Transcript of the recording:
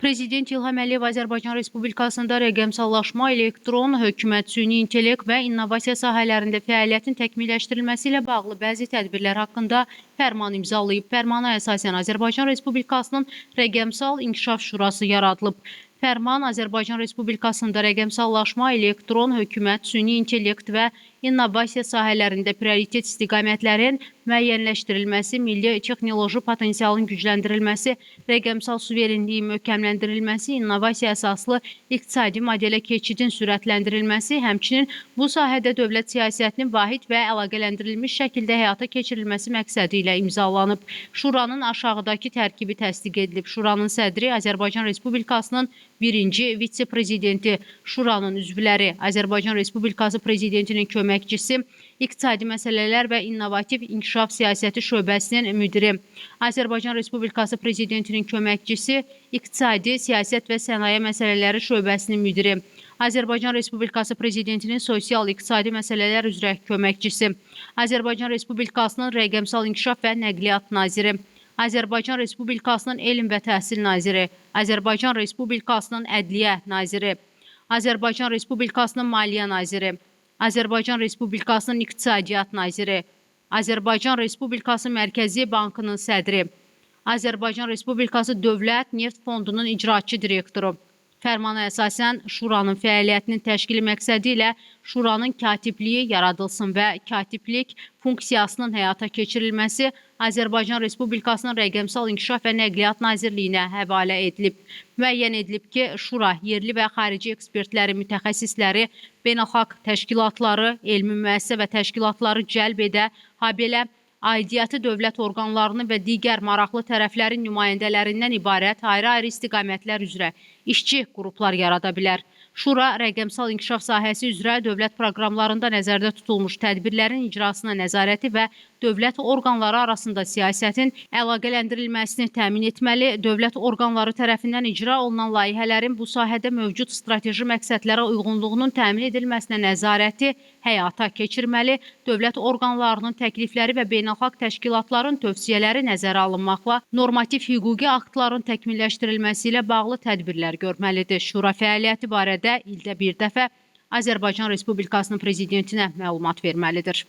Prezident İlham Əliyev Azərbaycan Respublikasında rəqəmsallaşma, elektron hökumət, süni intellekt və innovasiya sahələrində fəaliyyətin təkmilləşdirilməsi ilə bağlı bəzi tədbirlər haqqında fərman imzalayıb. Fərmana əsasən Azərbaycan Respublikasının Rəqəmsal İnkişaf Şurası yaradılıb. Fərman Azərbaycan Respublikasında rəqəmsallaşma, elektron hökumət, süni intellekt və innovasiya sahələrində prioritet istiqamətlərin müəyyənləşdirilməsi, milli texnoloji potensialın gücləndirilməsi, rəqəmsal suverenliyin möhkəmləndirilməsi, innovasiya əsaslı iqtisadi modelə keçidin sürətləndirilməsi, həmçinin bu sahədə dövlət siyasətinin vahid və əlaqələndirilmiş şəkildə həyata keçirilməsi məqsədi ilə imzalanıb. Şuranın aşağıdakı tərkibi təsdiq edilib. Şuranın sədri Azərbaycan Respublikasının birinci vitse-prezidenti, Şuranın üzvləri Azərbaycan Respublikası Prezidentinin köməkçisi, İqtisadi Məsələlər və İnnovativ İnkişaf Siyasəti şöbəsinin müdiri, Azərbaycan Respublikası Prezidentinin köməkçisi, İqtisadi Siyasət və Sənaye Məsələləri şöbəsinin müdiri, Azərbaycan Respublikası Prezidentinin Sosial-İqtisadi Məsələlər üzrə köməkçisi, Azərbaycan Respublikasının Rəqəmsal İnkişaf və Nəqliyyat Naziri, Azərbaycan Respublikasının Elm və Təhsil Naziri, Azərbaycan Respublikasının Ədliyyə Naziri, Azərbaycan Respublikasının Maliyyə Naziri, Azərbaycan Respublikasının İqtisadiyyat Naziri, Azərbaycan Respublikası Mərkəzi Bankının sədri, Azərbaycan Respublikası Dövlət Neft Fondunun icraçı direktoru. Fərmana əsasən Şuranın fəaliyyətinin təşkili məqsədi ilə Şuranın katibliyi yaradılsın və katiblik funksiyasının həyata keçirilməsi Azərbaycan Respublikasının Rəqəmsal İnkişaf və Nəqliyyat Nazirliyinə həvalə edilib. Müəyyən edilib ki, Şura yerli və xarici ekspertləri, mütəxəssisləri, beynəlxalq təşkilatları, elmi müəssisə və təşkilatları cəlb edə, habelə aidiyyatı dövlət orqanlarının və digər maraqlı tərəflərin nümayəndələrindən ibarət ayrı-ayrı istiqamətlər üzrə işçi qruplar yarada bilər. Şura rəqəmsal inkişaf sahəsi üzrə dövlət proqramlarında nəzərdə tutulmuş tədbirlərin icrasına nəzarəti və dövlət orqanları arasında siyasətin əlaqələndirilməsini təmin etməli, dövlət orqanları tərəfindən icra olunan layihələrin bu sahədə mövcud strateji məqsədlərə uyğunluğunun təmin edilməsinə nəzarəti həyata keçirməli, dövlət orqanlarının təklifləri və beynəlxalq təşkilatların tövsiyələri nəzərə alınmaqla normativ hüquqi aktların təkmilləşdirilməsi ilə bağlı tədbirlər görməlidir. Şura fəaliyyəti barədə ildə bir dəfə Azərbaycan Respublikasının prezidentinə məlumat verməlidir.